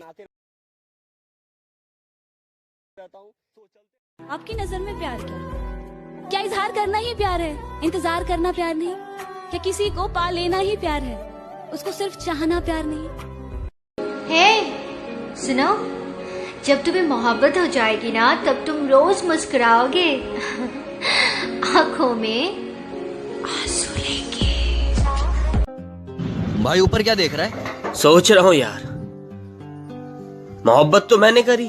बनाते रहता हूँ। आपकी नजर में प्यार क्या इजहार करना ही प्यार है? इंतजार करना प्यार नहीं? क्या किसी को पा लेना ही प्यार है? उसको सिर्फ चाहना प्यार नहीं? हे सुनो, जब तुम्हें मोहब्बत हो जाएगी ना तब तुम रोज मुस्कुराओगे, आंखों में आंसू लेके। भाई ऊपर क्या देख रहा है? सोच रहा हूँ यार, मोहब्बत तो मैंने करी,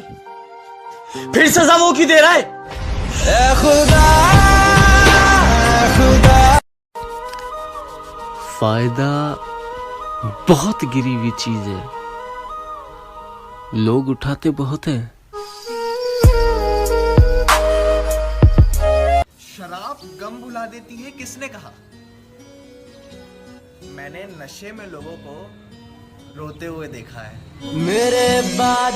फिर सजा वो क्यों दे रहा है? ए खुदा, फायदा बहुत गिरी हुई चीज है, लोग उठाते बहुत हैं। शराब गम भुला देती है, किसने कहा? मैंने नशे में लोगों को रोते हुए देखा है। मेरे बाद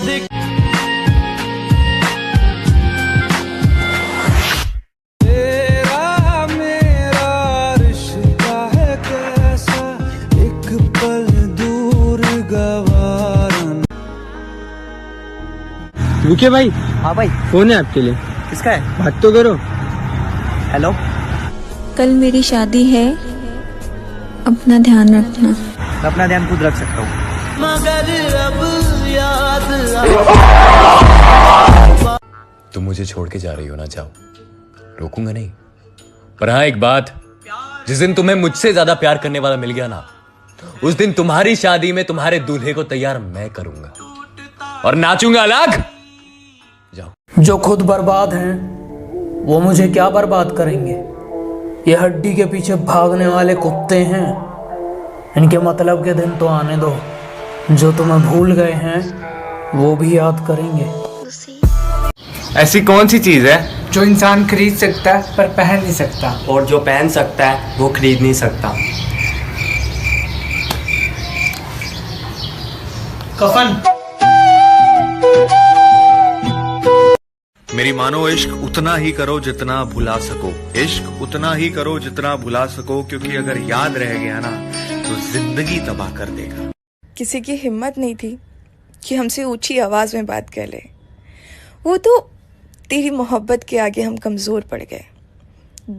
तेरा मेरा रिश्ता है कैसा, एक पल दूर गवारा। रुके भाई। हाँ भाई, फोन है आपके लिए। किसका है? बात तो करो। हेलो। कल मेरी शादी है, अपना ध्यान रखना। मैं अपना ध्यान खुद रख सकता हूँ। मगर अब याद तुम मुझे छोड़ के जा रही हो ना, जाओ, रोकूंगा नहीं। पर हाँ एक बात, जिस दिन तुम्हें मुझसे ज्यादा प्यार करने वाला मिल गया ना, उस दिन तुम्हारी शादी में तुम्हारे दूल्हे को तैयार मैं करूंगा और नाचूंगा अलग। जाओ। जो खुद बर्बाद हैं वो मुझे क्या बर्बाद करेंगे? ये हड्डी के पीछे भागने वाले कुत्ते हैं, इनके मतलब के दिन तो आने दो। जो तुम्हें भूल गए हैं वो भी याद करेंगे। ऐसी कौन सी चीज है जो इंसान खरीद सकता है पर पहन नहीं सकता, और जो पहन सकता है वो खरीद नहीं सकता? कफन। मेरी मानो इश्क उतना ही करो जितना भुला सको, इश्क उतना ही करो जितना भुला सको, क्योंकि अगर याद रह गया ना तो जिंदगी तबाह कर देगा। किसी की हिम्मत नहीं थी कि हमसे ऊंची आवाज में बात कर ले। वो तो तेरी मोहब्बत के आगे हम कमजोर पड़ गए।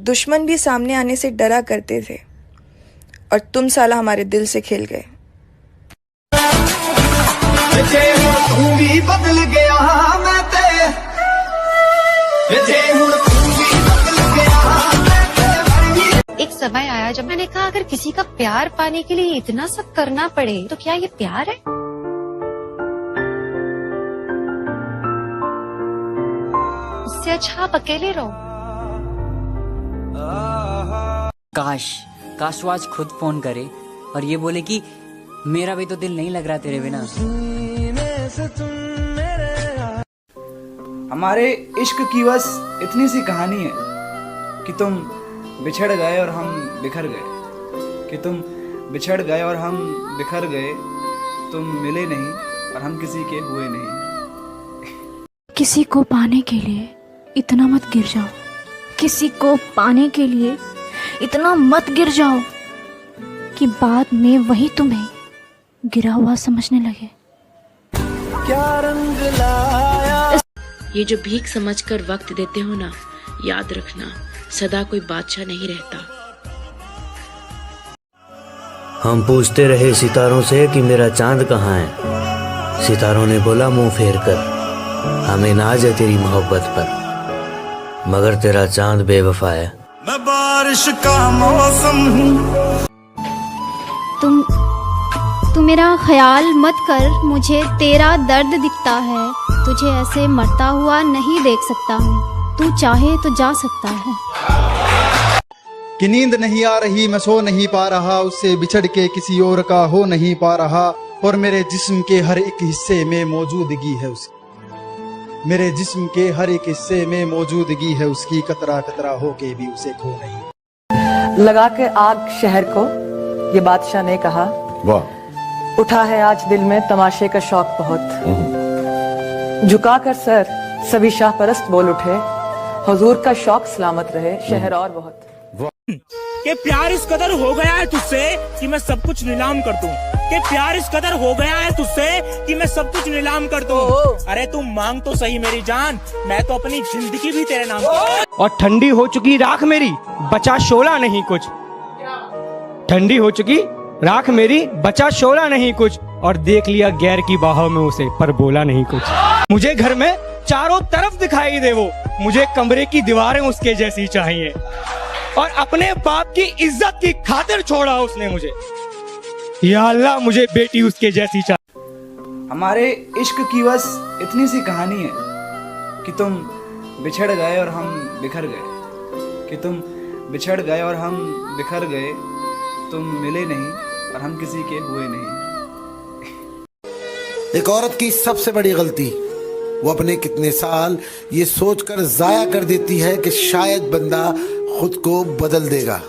दुश्मन भी सामने आने से डरा करते थे और तुम साला हमारे दिल से खेल गए। बदल गया मैं एक समय आया जब मैंने कहा अगर किसी का प्यार पाने के लिए इतना सब करना पड़े तो क्या ये प्यार है? उससे अच्छा आप अकेले रहो। काश वो आज खुद फोन करे और ये बोले कि मेरा भी तो दिल नहीं लग रहा तेरे बिना। हमारे इश्क की बस इतनी सी कहानी है कि तुम बिछड़ गए और हम बिखर गए, कि तुम बिछड़ गए और हम बिखर गए, तुम मिले नहीं और हम किसी के हुए नहीं। किसी को पाने के लिए इतना मत गिर जाओ, किसी को पाने के लिए इतना मत गिर जाओ कि बाद में वही तुम्हें गिरा हुआ समझने लगे। क्या रंग लाया। ये जो भीख समझकर वक्त देते हो ना, याद रखना सदा कोई बादशाह नहीं रहता। हम पूछते रहे सितारों से कि मेरा चांद कहाँ है। सितारों ने बोला मुंह फेर कर, हमें नाज है तेरी मोहब्बत पर, मगर तेरा चांद बेवफा है। मैं बारिश का मौसम हूँ। तू मेरा ख्याल मत कर, मुझे तेरा दर्द दिखता है। तुझे ऐसे मरता हुआ नहीं देख सकता हूँ, तू चाहे तो जा सकता है। कि नींद नहीं आ रही, मैं सो नहीं पा रहा, उससे बिछड़ के किसी और का हो नहीं पा रहा, और मेरे जिस्म के हर एक हिस्से में मौजूदगी है उसकी, मेरे जिस्म के हर एक हिस्से में मौजूदगी है उसकी, कतरा कतरा होके भी उसे खो नहीं। लगा के आग शहर को, ये बादशाह ने कहा, वाह। उठा है आज दिल में तमाशे का शौक बहुत, झुका कर सर सभी शाह परस्त बोल उठे, हुजूर का शौक सलामत रहे, शहर और बहुत। कि प्यार इस कदर हो गया है तुझसे कि मैं सब कुछ नीलाम कर दूं। कि प्यार इस कदर हो गया है तुझसे कि मैं सब कुछ नीलाम कर दूं। अरे तू मांग तो सही मेरी जान, मैं तो अपनी जिंदगी भी तेरे नाम कर। और ठंडी हो चुकी राख मेरी, बचा शोला नहीं कुछ। ठंडी हो चुकी राख मेरी, बचा शोला नहीं कुछ। और देख लिया गैर की बाहों में उसे, पर बोला नहीं कुछ। मुझे घर में चारों तरफ दिखाई दे वो, मुझे कमरे की दीवारें उसके जैसी चाहिए। और अपने बाप की इज्जत की खातिर छोड़ा उसने मुझे। या अल्लाह मुझे बेटी उसके जैसी चाहिए। हमारे इश्क की बस इतनी सी कहानी है कि तुम बिछड़ गए और हम बिखर गए, कि तुम बिछड़ गए और हम बिखर गए, तुम मिले नहीं और हम किसी के हुए नहीं। एक औरत की सबसे बड़ी गलती, वो अपने कितने साल ये सोचकर जाया कर देती है कि शायद बंदा खुद को बदल देगा,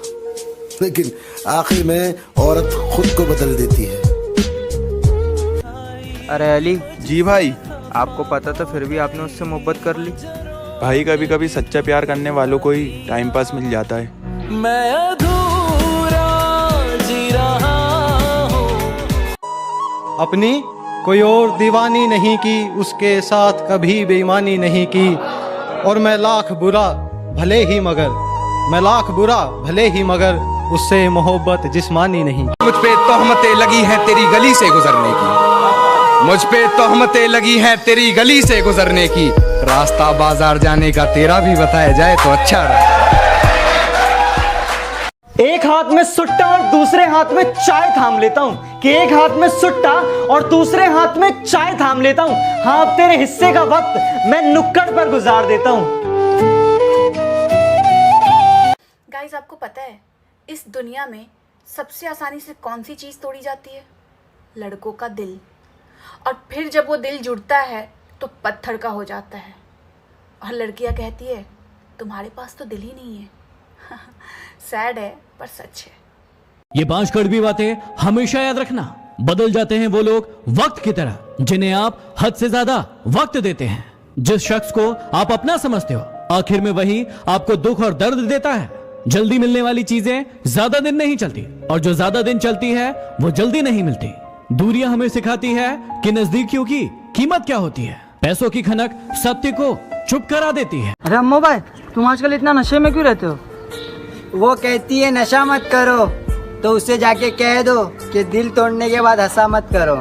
लेकिन आखिर में औरत खुद को बदल देती है। अरे अली जी भाई, आपको पता था फिर भी आपने उससे मोहब्बत कर ली। भाई कभी कभी सच्चा प्यार करने वालों को ही टाइम पास मिल जाता है। मैं अधूरा जी रहा हूँ। अपनी कोई और दीवानी नहीं की, उसके साथ कभी बेईमानी नहीं की। और मैं लाख बुरा भले ही मगर उससे मोहब्बत जिस्मानी नहीं। मुझ पे तोहमतें लगी हैं तेरी गली से गुजरने की, मुझ पे तोहमतें लगी हैं तेरी गली से गुजरने की। रास्ता बाजार जाने का तेरा भी बताया जाए तो अच्छा रहा। एक हाथ में सुट्टा और दूसरे हाथ में चाय थाम लेता हूँ, कि एक हाथ में सुट्टा और दूसरे हाथ में चाय थाम लेता हूँ। हाँ, अब तेरे हिस्से का वक्त मैं नुक्कड़ पर गुजार देता हूँ। गाइस, आपको पता है इस दुनिया में सबसे आसानी से कौन सी चीज़ तोड़ी जाती है? लड़कों का दिल। और फिर जब वो दिल जुड़ता है तो पत्थर का हो जाता है। और लड़कियां कहती है तुम्हारे पास तो दिल ही नहीं है। सैड है पर सच है। ये 5 कड़वी बातें हमेशा याद रखना। बदल जाते हैं वो लोग वक्त की तरह जिन्हें आप हद से ज्यादा वक्त देते हैं। जिस शख्स को आप अपना समझते हो, आखिर में वही आपको दुख और दर्द देता है। जल्दी मिलने वाली चीजें ज्यादा दिन नहीं चलती, और जो ज्यादा दिन चलती है वो जल्दी नहीं मिलती। दूरियां हमें सिखाती है कि नजदीकियों की कीमत क्या होती है। पैसों की खनक सत्य को चुप करा देती है। अरे अम्मो भाई, तुम आजकल इतना नशे में क्यों रहते हो? वो कहती है नशा मत करो, तो उससे जाके कह दो कि दिल तोड़ने के बाद हंसा मत करो।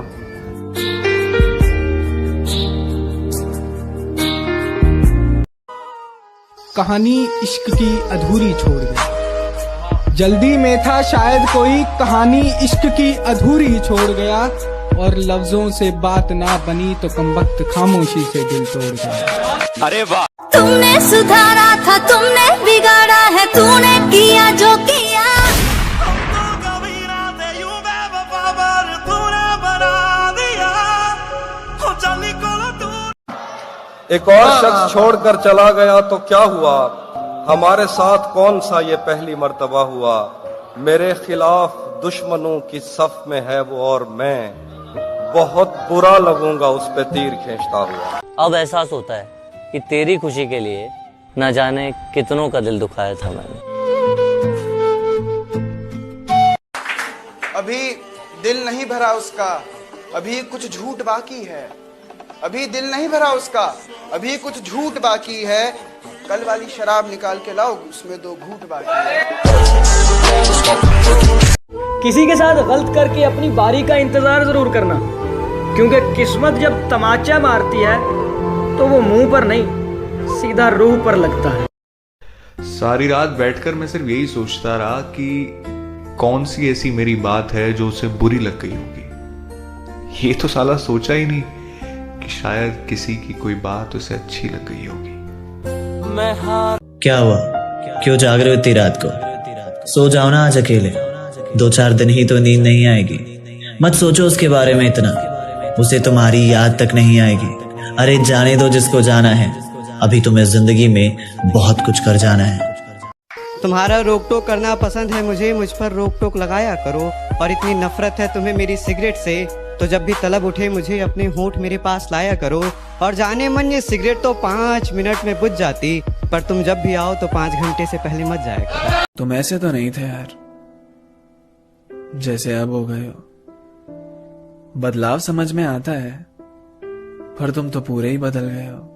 कहानी इश्क की अधूरी छोड़ गई। जल्दी में था शायद कोई, कहानी इश्क की अधूरी छोड़ गया। और लफ्जों से बात ना बनी तो कमबख्त खामोशी से दिल तोड़ गया। अरे वाह! तुमने सुधारा था, तुमने बिगाड़ा है, तूने किया जो किया। एक और शख्स छोड़कर चला गया तो क्या हुआ, हमारे साथ कौन सा ये पहली मर्तबा हुआ। मेरे खिलाफ दुश्मनों की सफ में है वो और मैं, बहुत बुरा लगूंगा उस पे तीर खींचता हुआ। अब एहसास होता है कि तेरी खुशी के लिए न जाने कितनों का दिल दुखाया था मैंने। अभी दिल नहीं भरा उसका, अभी कुछ झूठ बाकी है। अभी दिल नहीं भरा उसका, अभी कुछ झूठ बाकी है। कल वाली शराब निकाल के लाओ, उसमें 2 घूंट बाकी है। किसी के साथ गलत करके अपनी बारी का इंतजार जरूर करना, क्योंकि किस्मत जब तमाचा मारती है तो वो मुंह पर नहीं, सीधा रूह पर लगता है। सारी रात बैठकर मैं सिर्फ यही सोचता रहा कि कौन सी ऐसी मेरी बात है जो उसे बुरी लग गई होगी। ये तो साला सोचा ही नहीं कि शायद किसी की कोई बात उसे अच्छी लग गई होगी। क्या हुआ? क्यों जाग रहे हो इतनी रात को? सो जाओ ना आज अकेले, 2-4 दिन ही तो नींद नहीं आएगी। मत सोचो उसके बारे में इतना, उसे तुम्हारी याद तक नहीं आएगी। अरे जाने दो जिसको जाना है, अभी तुम्हें जिंदगी में बहुत कुछ कर जाना है। तुम्हारा रोक टोक करना पसंद है मुझे, मुझ पर रोक टोक लगाया करो। और इतनी नफरत है तुम्हें मेरी सिगरेट से, तो जब भी तलब उठे मुझे अपने होंठ मेरे पास लाया करो। और जाने मन ये सिगरेट तो 5 मिनट में बुझ जाती, पर तुम जब भी आओ तो 5 घंटे से पहले मत जाया करो। तुम ऐसे तो नहीं थे यार, जैसे अब हो गए हो। बदलाव समझ में आता है, पर तुम तो पूरे ही बदल गए हो।